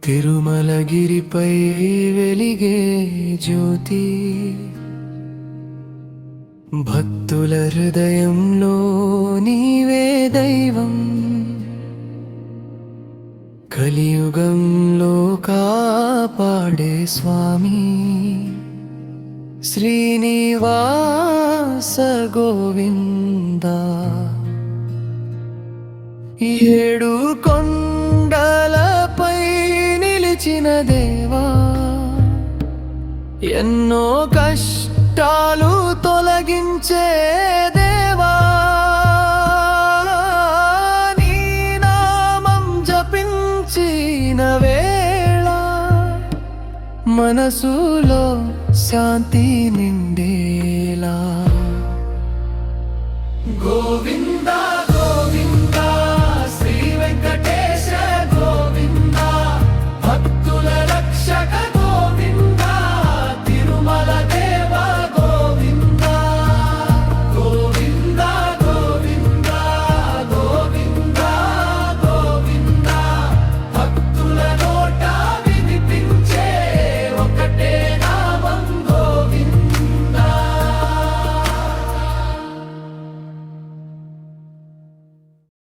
తిరుమలగిరిపై వెలిగే జ్యోతి, భక్తుల హృదయంలో నీవే దైవం. కలియుగంలో కాపాడే స్వామి శ్రీనివాస గోవింద. ఏడు కొండలపై నిలిచిన దేవా, ఎన్నో కష్టాలు తొలగించే దేవా, నీ నామం జపించిన వేళ మనసులో శాంతి నిండేలా. గోవిందా